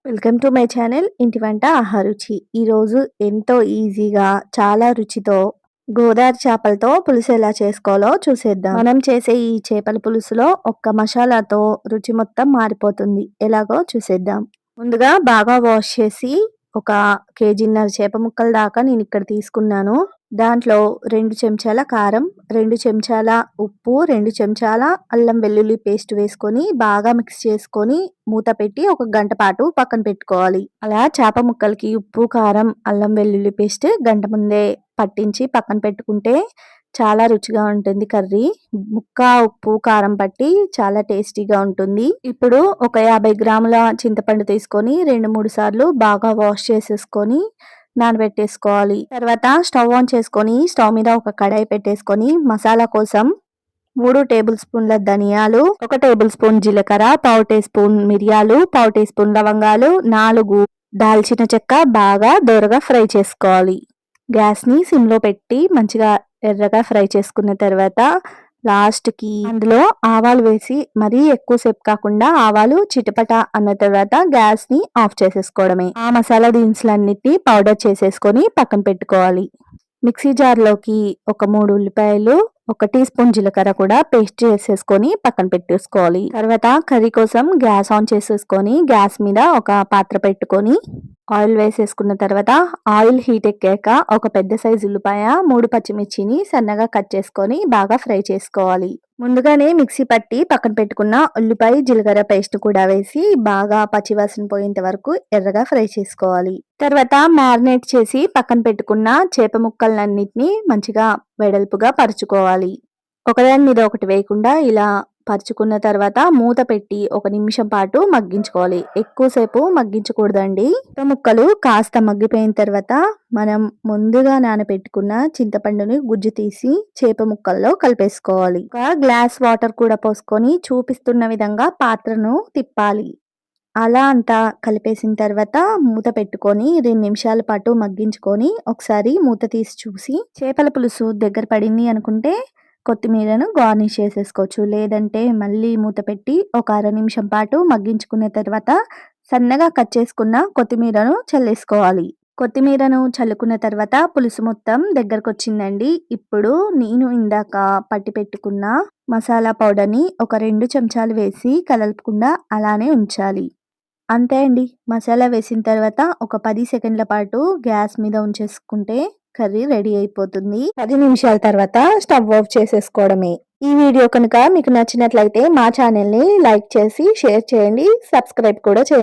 Welcome to my channel ఇంటి వంట ఆహారుచి. ఈరోజు ఎంతో ఈజీగా చాలా రుచితో గోదావరి చేపలతో పులుసు ఎలా చేసుకోవాలో చూసేద్దాం. మనం చేసే ఈ చేపల పులుసులో ఒక్క మసాలాతో రుచి మొత్తం మారిపోతుంది. ఎలాగో చూసేద్దాం. ముందుగా బాగా వాష్ చేసి ఒక కేజీన్నర చేప ముక్కల దాకా నేను ఇక్కడ తీసుకున్నాను. దాంట్లో 2 చెంచాల కారం, 2 చెంచాల ఉప్పు, 2 చెంచాల అల్లం వెల్లుల్లి పేస్ట్ వేసుకొని బాగా మిక్స్ చేసుకొని మూత పెట్టి ఒక గంట పాటు పక్కన పెట్టుకోవాలి. అలా చేప ముక్కలకి ఉప్పు, కారం, అల్లం వెల్లుల్లి పేస్ట్ గంట ముందే పట్టించి పక్కన పెట్టుకుంటే చాలా రుచిగా ఉంటుంది కర్రీ. ముక్క ఉప్పు కారం పట్టి చాలా టేస్టీగా ఉంటుంది. ఇప్పుడు ఒక 50 గ్రాముల చింతపండు తీసుకొని 2-3 సార్లు బాగా వాష్ చేసేసుకొని నానబెట్టేసుకోవాలి. తర్వాత స్టవ్ ఆన్ చేసుకొని స్టవ్ మీద ఒక కడాయి పెట్టేసుకొని మసాలా కోసం 3 టేబుల్ స్పూన్ల ధనియాలు, 1 టేబుల్ స్పూన్ జీలకర్ర, పావు టీ స్పూన్ మిరియాలు, పావు టీ స్పూన్ లవంగాలు, 4 దాల్చిన చెక్క బాగా దోరగా ఫ్రై చేసుకోవాలి. గ్యాస్ని సిమ్లో పెట్టి మంచిగా ఎర్రగా ఫ్రై చేసుకున్న తర్వాత లాస్ట్కి అందులో ఆవాలు వేసి మరీ ఎక్కువసేపు కాకుండా ఆవాలు చిటపట అన్న తర్వాత గ్యాస్ని ఆఫ్ చేసేసుకోవడమే. ఆ మసాలా దినుసులన్నిటిని పౌడర్ చేసేసుకొని పక్కన పెట్టుకోవాలి. మిక్సీ జార్లోకి ఒక 3 ఉల్లిపాయలు, 1 టీ స్పూన్ జీలకర్ర కూడా పేస్ట్ చేసేసుకొని పక్కన పెట్టేసుకోవాలి. తర్వాత కర్రీ కోసం గ్యాస్ ఆన్ చేసేసుకొని గ్యాస్ మీద ఒక పాత్ర పెట్టుకొని ఆయిల్ వేసేసుకున్న తర్వాత ఆయిల్ హీట్ ఎక్కాక ఒక పెద్ద సైజు ఉల్లిపాయ, 3 పచ్చిమిర్చిని సన్నగా కట్ చేసుకొని బాగా ఫ్రై చేసుకోవాలి. ముందుగానే మిక్సీ పట్టి పక్కన పెట్టుకున్న ఉల్లిపాయ జీలకర్ర పేస్ట్ కూడా వేసి బాగా పచ్చివాసన పోయేంత వరకు ఎర్రగా ఫ్రై చేసుకోవాలి. తర్వాత మ్యారినేట్ చేసి పక్కన పెట్టుకున్న చేప ముక్కలన్నిటిని మంచిగా వెడల్పుగా పరుచుకోవాలి. ఒకదాని మీద ఒకటి వేయకుండా ఇలా పరుచుకున్న తర్వాత మూత పెట్టి 1 నిమిషం పాటు మగ్గించుకోవాలి. ఎక్కువసేపు మగ్గించకూడదండి. ముక్కలు కాస్త మగ్గిపోయిన తర్వాత మనం ముందుగా నానబెట్టుకున్న చింతపండుని గుజ్జు తీసి చేప ముక్కల్లో కలిపేసుకోవాలి. ఒక గ్లాస్ వాటర్ కూడా పోసుకొని చూపిస్తున్న విధంగా పాత్రను తిప్పాలి. అలా అంతా కలిపేసిన తర్వాత మూత పెట్టుకొని 2 నిమిషాల పాటు మగ్గించుకొని ఒకసారి మూత తీసి చూసి చేపల పులుసు దగ్గర పడింది అనుకుంటే కొత్తిమీరను గార్నిష్ చేసేసుకోవచ్చు. లేదంటే మళ్ళీ మూత పెట్టి ఒక అర నిమిషం పాటు మగ్గించుకున్న తర్వాత సన్నగా కట్ చేసుకున్న కొత్తిమీరను చల్లేసుకోవాలి. కొత్తిమీరను చల్లుకున్న తర్వాత పులుసు మొత్తం దగ్గరకు వచ్చిందండి. ఇప్పుడు నేను ఇందాక పట్టి పెట్టుకున్న మసాలా పౌడర్ని ఒక 2 చెంచాలు వేసి కలపకుండా అలానే ఉంచాలి. అంతే అండి. మసాలా వేసిన తర్వాత ఒక 10 సెకండ్ల పాటు గ్యాస్ మీద ఉంచేసుకుంటే కర్రీ రెడీ అయిపోతుంది. 10 నిమిషాల తర్వాత స్టవ్ ఆఫ్ చేసేసుకోవడమే. ఈ వీడియో కనుక మీకు నచ్చినట్లయితే మా ఛానల్ని లైక్ చేసి షేర్ చేయండి, సబ్స్క్రైబ్ కూడా చేయండి.